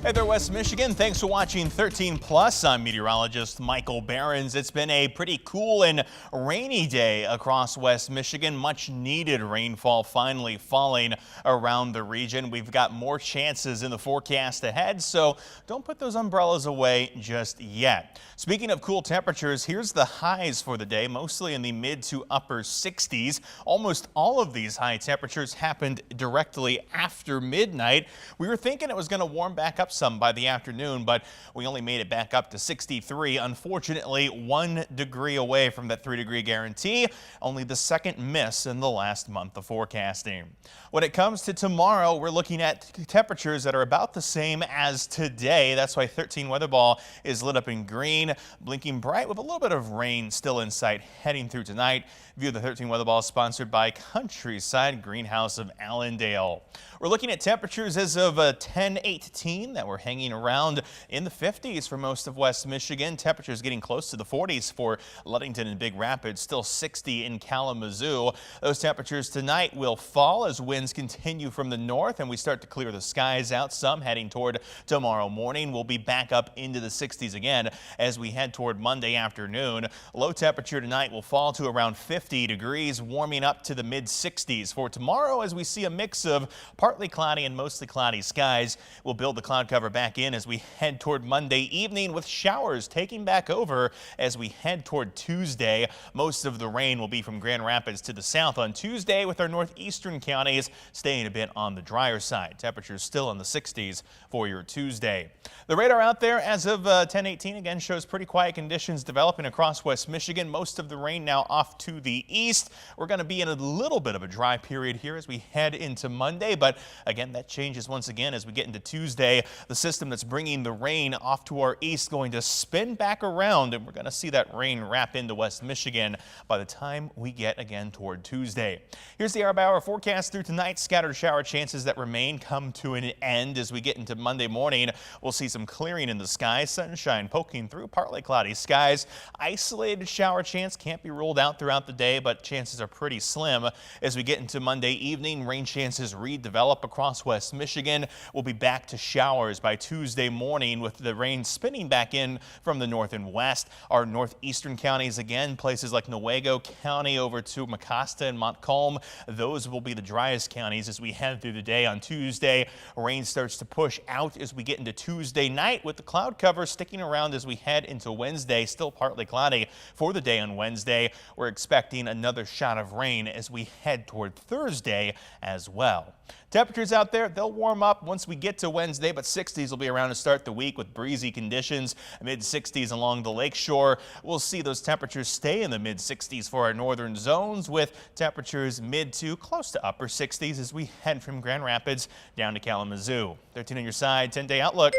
Hey there, West Michigan. Thanks for watching 13 Plus. I'm meteorologist Michael Behrens. It's been a pretty cool and rainy day across West Michigan. Much needed rainfall finally falling around the region. We've got more chances in the forecast ahead, so don't put those umbrellas away just yet. Speaking of cool temperatures, here's the highs for the day, mostly in the mid to upper 60s. Almost all of these high temperatures happened directly after midnight. We were thinking it was going to warm back up some by the afternoon, but we only made it back up to 63. Unfortunately, 1 degree away from that 3-degree guarantee. Only the second miss in the last month of forecasting. When it comes to tomorrow, we're looking at temperatures that are about the same as today. That's why 13 weather ball is lit up in green, blinking bright with a little bit of rain still in sight heading through tonight. View of the 13 weather ball is sponsored by Countryside Greenhouse of Allendale. We're looking at temperatures as of 10:18 that we're hanging around in the 50s for most of West Michigan. Temperatures getting close to the 40s for Ludington and Big Rapids, still 60 in Kalamazoo. Those temperatures tonight will fall as winds continue from the north and we start to clear the skies out some heading toward tomorrow morning. We'll be back up into the 60s again as we head toward Monday afternoon. Low temperature tonight will fall to around 50 degrees, warming up to the mid 60s for tomorrow as we see a mix of partly cloudy and mostly cloudy skies. We'll build the cloud cover back in as we head toward Monday evening with showers taking back over as we head toward Tuesday. Most of the rain will be from Grand Rapids to the south on Tuesday, with our northeastern counties staying a bit on the drier side. Temperatures still in the 60s for your Tuesday. The radar out there as of 10:18 again shows pretty quiet conditions developing across West Michigan. Most of the rain now off to the east. We're going to be in a little bit of a dry period here as we head into Monday, but again, that changes once again as we get into Tuesday. The system that's bringing the rain off to our east going to spin back around, and we're going to see that rain wrap into West Michigan by the time we get again toward Tuesday. Here's the hour-by-hour forecast through tonight. Scattered shower chances that remain come to an end as we get into Monday morning. We'll see some clearing in the sky, sunshine poking through partly cloudy skies. Isolated shower chance can't be ruled out throughout the day, but chances are pretty slim. As we get into Monday evening, rain chances redevelop across West Michigan. We'll be back to showers by Tuesday morning with the rain spinning back in from the north and west. Our northeastern counties again, places like Newaygo County over to Mecosta and Montcalm. Those will be the driest counties as we head through the day on Tuesday. Rain starts to push out as we get into Tuesday night with the cloud cover sticking around as we head into Wednesday. Still partly cloudy for the day on Wednesday. We're expecting another shot of rain as we head toward Thursday as well. Temperatures out there, they'll warm up once we get to Wednesday, but 60s will be around to start the week with breezy conditions. Mid 60s along the lakeshore. We'll see those temperatures stay in the mid 60s for our northern zones, with temperatures mid to close to upper 60s as we head from Grand Rapids down to Kalamazoo. 13 on your side, 10-day outlook.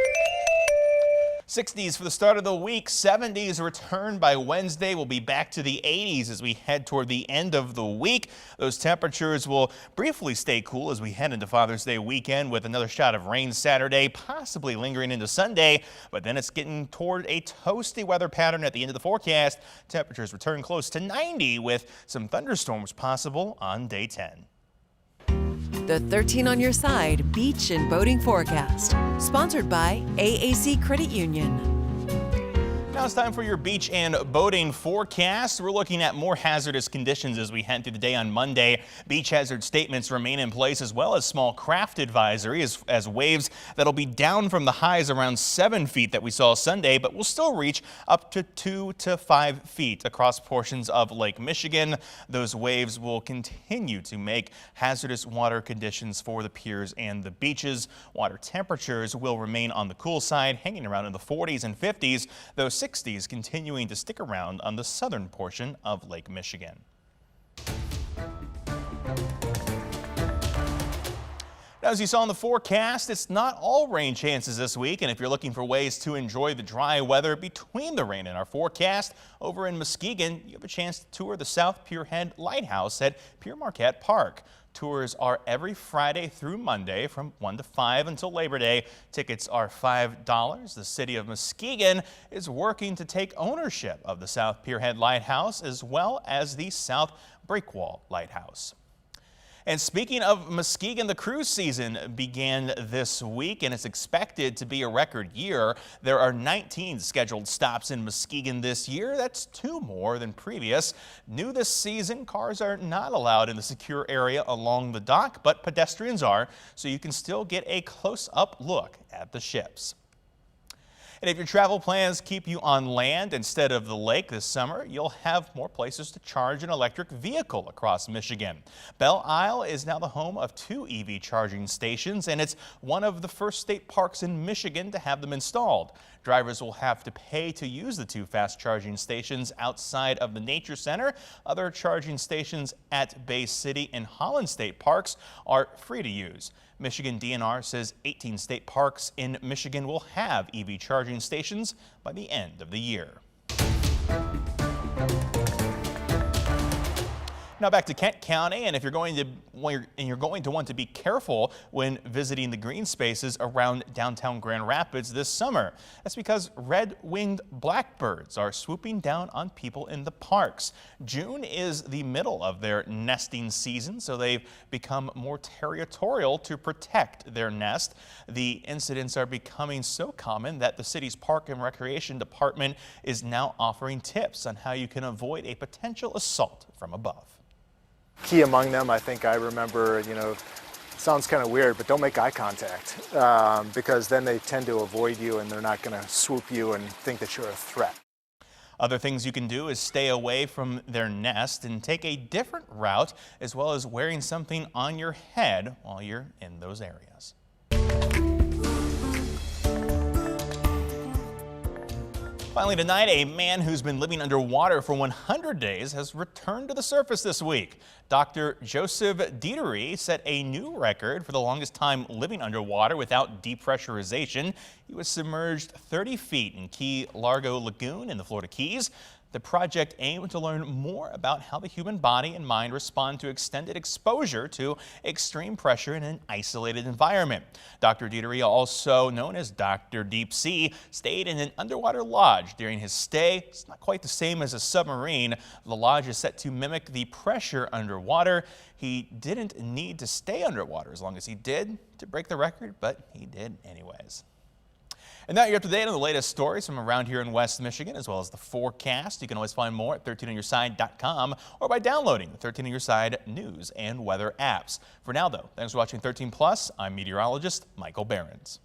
60s for the start of the week, 70s return by Wednesday. We'll be back to the 80s as we head toward the end of the week. Those temperatures will briefly stay cool as we head into Father's Day weekend with another shot of rain Saturday, possibly lingering into Sunday, but then it's getting toward a toasty weather pattern at the end of the forecast. Temperatures return close to 90 with some thunderstorms possible on day 10. The 13 on your side beach and boating forecast, sponsored by AAC Credit Union. Now it's time for your beach and boating forecast. We're looking at more hazardous conditions as we head through the day on Monday. Beach hazard statements remain in place, as well as small craft advisory as waves that'll be down from the highs around 7 feet that we saw Sunday, but will still reach up to 2 to 5 feet across portions of Lake Michigan. Those waves will continue to make hazardous water conditions for the piers and the beaches. Water temperatures will remain on the cool side, hanging around in the 40s and 50s, though 60s continuing to stick around on the southern portion of Lake Michigan. Now, as you saw in the forecast, it's not all rain chances this week, and if you're looking for ways to enjoy the dry weather between the rain in our forecast, over in Muskegon, you have a chance to tour the South Pier Head Lighthouse at Pier Marquette Park. Tours are every Friday through Monday from 1 to 5 until Labor Day. Tickets are $5. The city of Muskegon is working to take ownership of the South Pier Head Lighthouse as well as the South Breakwall Lighthouse. And speaking of Muskegon, the cruise season began this week and it's expected to be a record year. There are 19 scheduled stops in Muskegon this year. That's 2 more than previous. New this season, cars are not allowed in the secure area along the dock, but pedestrians are, so you can still get a close-up look at the ships. And if your travel plans keep you on land instead of the lake this summer, you'll have more places to charge an electric vehicle across Michigan. Belle Isle is now the home of 2 EV charging stations, and it's one of the first state parks in Michigan to have them installed. Drivers will have to pay to use the 2 fast charging stations outside of the Nature Center. Other charging stations at Bay City and Holland State Parks are free to use. Michigan DNR says 18 state parks in Michigan will have EV charging stations by the end of the year. Now back to Kent County, and if you're going to want to be careful when visiting the green spaces around downtown Grand Rapids this summer. That's because red-winged blackbirds are swooping down on people in the parks. June is the middle of their nesting season, so they've become more territorial to protect their nest. The incidents are becoming so common that the city's Park and Recreation Department is now offering tips on how you can avoid a potential assault from above. Key among them, I think I remember, sounds kind of weird, but don't make eye contact because then they tend to avoid you and they're not going to swoop you and think that you're a threat. Other things you can do is stay away from their nest and take a different route, as well as wearing something on your head while you're in those areas. Finally tonight, a man who's been living underwater for 100 days has returned to the surface this week. Dr. Joseph Dietery set a new record for the longest time living underwater without depressurization. He was submerged 30 feet in Key Largo Lagoon in the Florida Keys. The project aimed to learn more about how the human body and mind respond to extended exposure to extreme pressure in an isolated environment. Dr. Dietery, also known as Dr. Deep Sea, stayed in an underwater lodge during his stay. It's not quite the same as a submarine. The lodge is set to mimic the pressure underwater. He didn't need to stay underwater as long as he did to break the record, but he did anyways. And now you're up to date on the latest stories from around here in West Michigan, as well as the forecast. You can always find more at 13onyourside.com or by downloading the 13 On Your Side news and weather apps. For now, though, thanks for watching 13 Plus. I'm meteorologist Michael Behrens.